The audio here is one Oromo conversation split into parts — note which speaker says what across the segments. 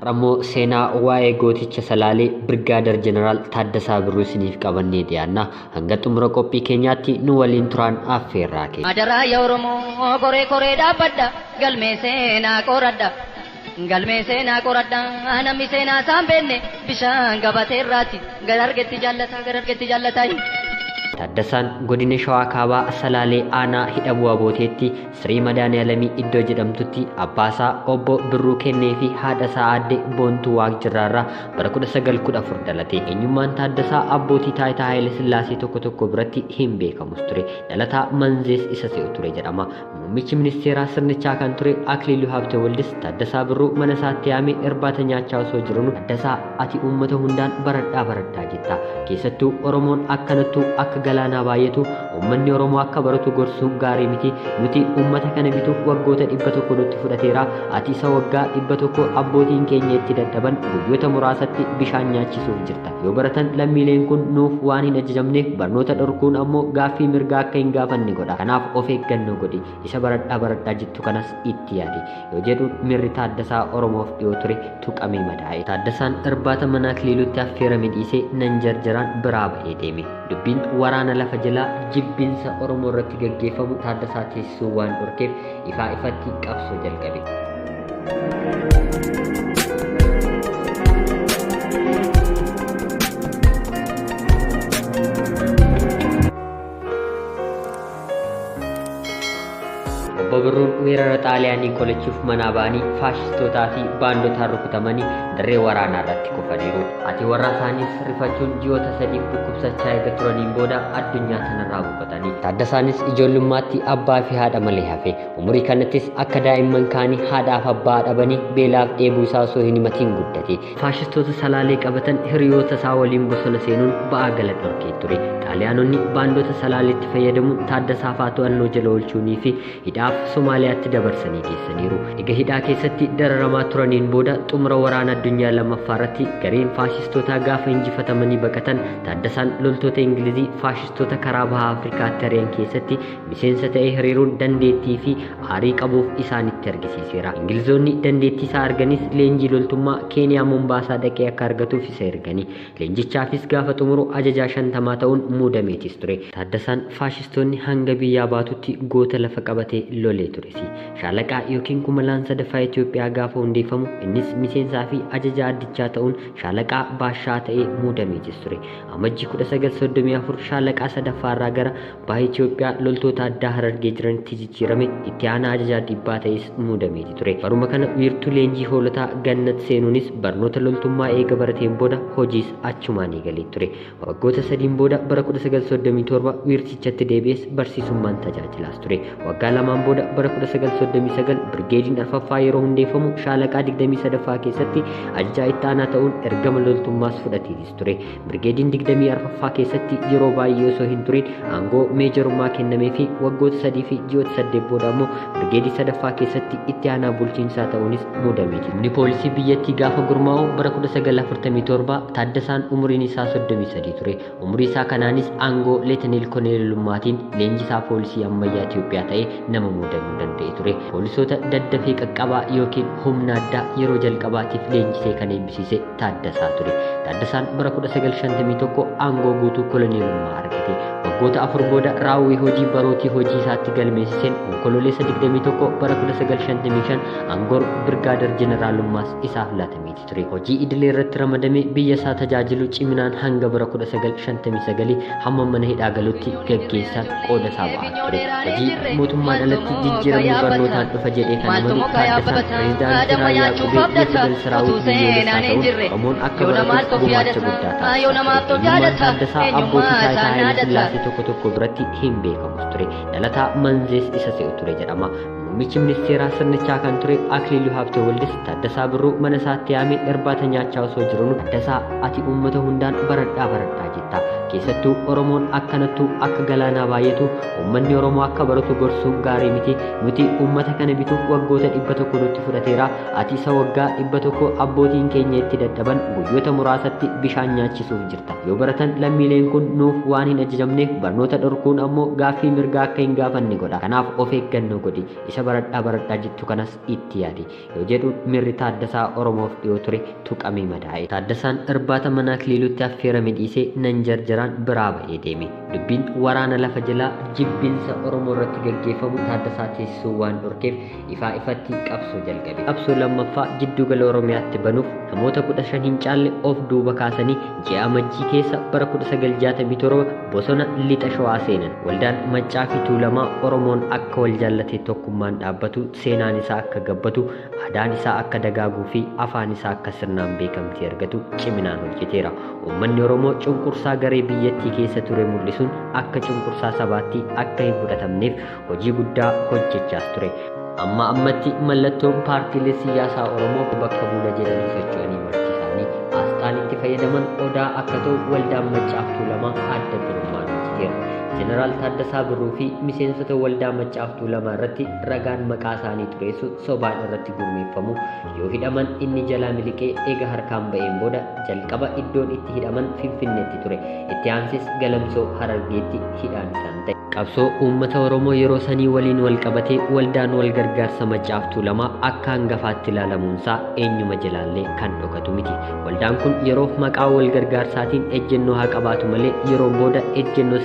Speaker 1: Ramoo seenaa waa'ee gooticha Salaalee Birgaader Jeneraal Taaddasaa Birruu isiniif qabannee dhiyaanna. Hanga xumura qophii keenyaatti nu waliin turaan affeerraa keenya.
Speaker 2: Adaraa yaa Oromoo koree koree dhaabbadha galmee seenaa qoradha. Galmee seenaa qoradha namni seenaa isaan beekne bishaan gabatee irraatti garargetti jaallata.
Speaker 1: Taaddasaan godina Shawaa Kaabaa Salaalee aanaa hidha bu'aa booteetti Siree Madaaniyaalamii iddoo jedhamtutti abbaasaa obbo Birruu kennee fi haadhasaa aadde Boontuu Waaqjirraarraa bara 1914 dhalate. Eenyummaan Taaddasaa abbootii taayitaa Haayile Sillaasee tokko biratti hin beekamus ture. Dhalataa Manzees isa se'u ture jedhama. Muummichi ministeeraa sirnichaa kan ture Akiliiluu Habtewaldis Taaddasaa Birruu mana isaatti yaamee irbaata nyaachaa osoo jiranuu Taaddasaa ati uummata hundaan baradhaa jetta. Keessattuu Oromoon akkanattuu akka galaanaa baay'atu uummanni Oromoo akka baratu gorsuun gaarii miti. Nuti uummata kana bituuf waggoota 100 nutti fudhateera. Ati isa waggaa 100 abbootiin keenya itti dadhaban guyyoota muraasatti bishaan nyaachisuuf jirta. Yoo baratan lammiileen kun nuuf waan hin ajajamneef barnoota dhorkuun ammoo gaaffii mirgaa akka hin gaafanne godha. Kanaaf of eeggannoo godhi. Isa baradhaa jettu kanas itti yaadi. Yoo jedhu mirri Taaddasaa Oromoof dhiyoo ture tuqamee madaa'e. Taaddasaan irbaata mana Akiliiluutti affeerame dhiisee nan jarjaraan biraa ba'ee deeme. Dubbiin waraana lafa jalaa jibbinsa Oromoo irratti gaggeeffamu Taaddasaa teessisuu waan dhorkeef ifatti qabsoo jalqabe. Obbo Birruun weerara Xaaliyaanii qolachuuf manaa ba'anii faashistootaa fi baandotaan rukutamanii dirree waraanaa irratti kufaniiru. Ati warra isaaniis rifachuun ji'oota 3 dhukkubsachaa eega turaniin booda addunyaa kanarraa boqotanii. Taaddasaanis ijoollummaatti abbaa fi haadha malee hafe. Umurii kanattis akka daa'imman kaanii haadhaaf abbaa dhabanii beelaaf dheebuu isaa osoo hin himatiin guddate. Faashistoota Salaalee qabatan hiriyoota isaa waliin bosona seenuun ba'aa gala dhorkee ture. Xaaliyaanonni baandota Salaaleetti fayyadamuun Taaddasaa fa'aa to'annoo jala oolchuunii fi hidhaaf Somaaliyaatti dabarsanii geessaniiru. Egaa hidhaa keessatti dararamaa turaniin booda xumura waraana addunyaa lammaffaa irratti gareen faashistootaa gaafa injifatamanii baqatan Taaddasaan loltoota Ingilizii faashistoota karaa bahaa Afrikaatti ari'an keessatti miseensa ta'ee hiriiruun dandeettii fi aarii qabuuf isaanitti argisiiseera. Ingilizoonni dandeettii isaa arganis leenjii loltummaa Keeniyaa Mombaasaa dhaqee akka argatuuf isa erganii. Leenjichaafis gaafa xumuru ajajaa 50 ta'uun muudameetis ture. Taaddasaan faashistoonni hanga biyyaa baatutti goota lafa qabatee lolee turesi. Shaalaqaa yookiin kumalaan sadaffaa Itoophiyaa gaafa hundeeffamu innis miseensaa fi ajajaa addichaa ta'uun shaalaqaa baashaa ta'ee muudameetis ture. Amajjii 1934 shaalaqaa sadaffaarraa gara baha Itoophiyaa loltoota addaa Harargee jiranitti jijjiirame itti aanaa ajajaa dhibbaa ta'es muudameeti ture. Baruma kana wiirtuu leenjii hoolotaa Gannat seenuunis barnoota loltummaa eega barateen booda hojiis achumaan eegalee ture. Waggoota 3 booda bara 1937 wiirtichatti deebi'es barsiisummaan tajaajilaas ture. Waggaa 2 booda bara 1939 Birgeediin Arfaffaa yeroo hundeeffamu shaalaqaa 23ffaa keessatti ajajaa itti aanaa ta'uun ergama loltummaas fudhateetis ture. Birgeediin 24ffaa keessatti yeroo baay'ee osoo hin turin aangoo meejarummaa kennamee fi waggoota 3 fi ji'oota 8 booda ammoo Birgeedii 3ffaa keessatti itti aanaa bulchiinsaa ta'uunis muudameeti. Humni poolisii biyyattii gaafa gurmaa'u bara 1947 Taaddasaan umuriin isaa 33 ture. Umurii isaa kanaanis aangoo Leeteneel Koneelummaatiin leenjisaa poolisii ammayyaa Itoophiyaa ta'ee nama muudamuu danda'e ture. Poolisoota daddafee qaqqabaa yookiin humna addaa yeroo jalqabaatiif leenjisee kan eebbisiise Taaddasaa ture. Taaddasaan bara 1951 aangoo guutuu koloneelummaa argate. Waggoota 4 booda raawwii hojii barootii hojii isaatti galmeessiseen onkololeessa 21 bara 1955 aangoo Birgaader Jeneraalummaas isaaf laatameeti ture. Hojii idilee irratti ramadamee biyya isaa tajaajilu ciminaan hanga bara 1959 hamma mana hidhaa galutti gaggeessaa qooda isaa ba'aa ture. Hojii mootummaan alatti jijjiiramni barnootaan dhufa jedhee kan amanu Taaddasaan pireezidaantii Raayyaa Qubee Yettigal Siraawit biyyoolessaa ta'uun Oromoon akka baratuuf gumaacha guddaa taasise. Taaddasaa abbootii taayitaa Haayile Sillaasee tokko biratti hin beekamus ture. Dhalataa Manzees isa se'u ture jedhama. Muummichi ministeeraa sirnichaa kan ture Akiliiluu Habtewaldis Taaddasaa Birruu mana isaatti yaamee irbaata nyaachaa osoo jiranuu Taaddasaa ati uummata hundaan baradhaa jetta. ulfaata. Keessattuu Oromoon akkanattuu akka galaanaa baay'atu uummanni Oromoo akka baratu gorsuun gaarii miti. Nuti uummata kana bituuf waggoota 100 nutti fudhateera. Ati isa waggaa 100 abbootiin keenya itti dadhaban guyyoota muraasatti bishaan nyaachisuuf jirta. Yoo baratan lammiileen kun nuuf waan hin ajajamneef barnoota dhorkuun ammoo gaaffii mirgaa akka hin gaafanne godha. Kanaaf of eeggannoo godhi. Isa baradhaa jettu kanas itti yaadi. Yoo jedhuun mirri Taaddasaa Oromoof dhiyoo ture tuqamee madaa'e. Taaddasaan irbaata mana Akiliilutti affeerame dhiisee nan jarjaraan biraa ba'ee deeme. Dubbiin waraana lafa jalaa jibbinsa Oromoo irratti gaggeeffamu Taaddasaa teessisuu waan dhorkeef ifatti qabsoo jalqabe. Qabsoo lammaffaa jiddugala Oromiyaatti banuuf namoota 15 hin caalle of duuba kaasanii ji'a Amajjii keessa bara 1967 bosona lixa Shawaa seenan. Waldaan Maccaa fi Tuulamaa Oromoon akka wal jaallatee tokkummaan dhaabbatu, seenaan isaa akka gabbatu, aadaan isaa akka dagaaguu fi afaan isaa akka sirnaan beekamtii argatu ciminaan hojjeteera. Uummanni Oromoo cunqursaa garee biyyattii keessa ture mul'isuun akka cunqursaa sabaatti akka hin fudhatamneef hojii guddaa hojjechaas ture. Amma ammatti mallattoon paartiilee siyaasaa Oromoo bakka buula jedhanii socho'anii marti isaanii asxaan itti fayyadaman odaa akka ta'u waldaan Maccaa fi Tuulamaa adda durummaan hojjeteera. Jeneraal Taaddasaa Birruu fi miseensota waldaa Maccaa fi Tuulamaa irratti ragaan maqaa isaanii xureessu sobaan irratti gurmeeffamu yoo hidhaman inni jalaa miliqee eega harkaan ba'een booda jalqaba iddoon itti hidhaman Finfinneetti ture. Itti aansis Galamsoo Harargeetti hidhaan isaan ta'e. Qabsoo uummata Oromoo yeroo sanii waliin wal qabatee waldaan wal gargaarsa Maccaa fi Tuulamaa akka hangafaatti ilaalamuunsaa eenyuma jalaallee kan dhokatu miti. Waldaan kun yeroo maqaa wal gargaarsaatiin ejjennoo haa qabaatu malee yeroo booda ejjennoo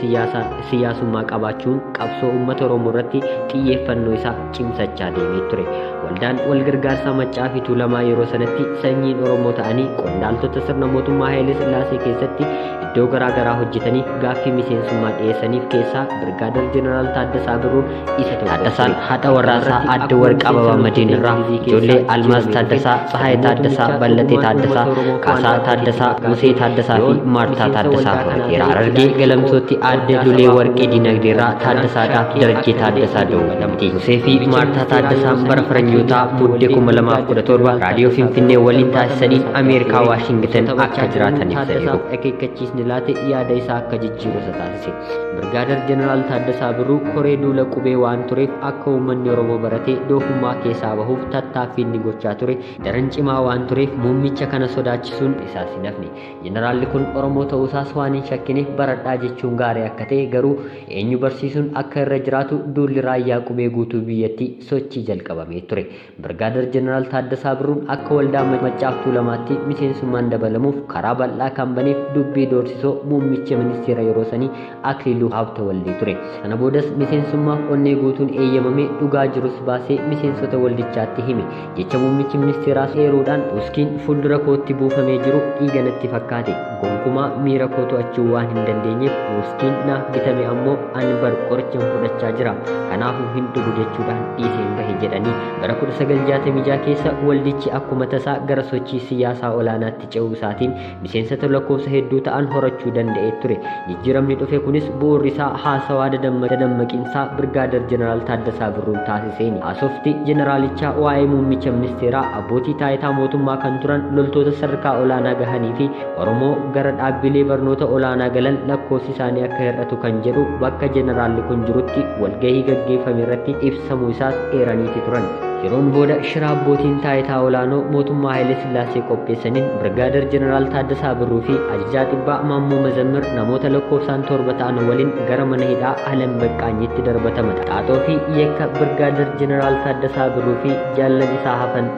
Speaker 1: siyaasummaa qabaachuun qabsoo uummata Oromoo irratti xiyyeeffannoo isaa cimsachaa deemee ture. Waldaan wal gargaarsa Maccaa fi Tuulamaa yeroo sanatti sanyiin Oromoo ta'anii qondaaltota sirna mootummaa Haayile Sillaasee keessatti iddoo garaagaraa hojjetanii gaaffii miseensummaa dhiyeessaniif keessaa Birgaadir Jeneraal Taaddasaa Birruun isa tokko. Taaddasaan haadha warraasaa Aadde Warqaa Ababaa Madiin irraa ijoollee Almaaz Taaddasaa, Tsahaayee Taaddasaa, Ballatee Taaddasaa, Kaasaa Taaddasaa, Musee Taaddasaa fi Maartaa Taaddasaa horateera. Harargee Galamsootti Aadde Lulee Warqee Dinagdee irraa Taaddasaadhaa Darajjee Taaddasaa Dawwalamti. Musee fi Maartaa Taaddasaa bara faranjoota Muddee 2017 raadiyoo Finfinnee waliin taasisanii Ameerikaa Waashingtan akka jiraatan ibsaniiru. Akeekkachiisni laate yaada isaa akka jijjiiru isa taasise. Birgaadir Jeneraal Taaddasaa Birruu koree duula qubee waan tureef akka uummanni Oromoo baratee doofummaa keessaa bahuuf tattaaffii inni gochaa ture daran cimaa waan tureef muummicha kana sodaachisuun isaas hin hafne. Jeneraalli kun Oromoo ta'uusaas waan hin shakkineef baradhaa jechuun gaarii akka ta'e garuu eenyu barsiisuun akka irra jiraatu duulli raayyaa qubee guutuu biyyattii sochii jalqabamee ture. Birgaadir Jeneraal Taaddasaa Birruun akka waldaa Maccaa fi Tuulamaatti miseensummaan dabalamuuf karaa bal'aa kan baneef dubbii doorsisoo muummicha ministeera yeroo sanii Akiliiluu Habtewaldee ture. Sana boodas miseensummaaf onnee guutuun eeyyamamee dhugaa jirus baasee miseensota waldichaatti hime. Jecha muummichi ministeeraas eeruudhaan uskiin fuuldura kootti buufamee jiru dhiiga natti fakkaate. Gonkumaa miira koo to'achuu waan hin dandeenyeef uskiin naaf bitame ammoo ani bar qorichaan fudhachaa jira. Kanaafuu hin dhugu jechuudhaan dhiiseen bahe jedhanii bara 1966 keessa waldichi akkuma tasaa gara sochii siyaasaa olaanaatti ce'uu isaatiin miseensota lakkoofsa hedduu ta'an horachuu danda'ee ture. Jijjiiramni dhufe kunis bu'uurri isaa haasawaa dadammaqiinsaa Birgaadir Jeneraal Taaddasaa Birruun taasiseeni. Haasofti jeneraalichaa waa'ee muummicha ministeeraa abbootii taayitaa mootummaa kan turan loltoota sadarkaa olaanaa gahanii fi Oromoo gara dhaabbilee barnoota olaanaa galan lakkoofsi isaanii akka hir'atu kan jedhu bakka jeneraalli kun jirutti walgahii gaggeeffame irratti ibsamuu isaas eeraniiti turan. Yeroon booda shira abbootiin taayitaa olaanoo mootummaa Haayile Sillaasee qopheessaniin Birgaadir Jeneraal Taaddasaa Birruu fi ajajaa dhibbaa Maammoo Mazammir namoota lakkoofsaan 7 ta'an waliin gara mana hidhaa Alam Baqqaanyitti darbataman. Xaaxoo fi yakka Birgaadir Jeneraal Taaddasaa Birruu fi jaallan isaa hafan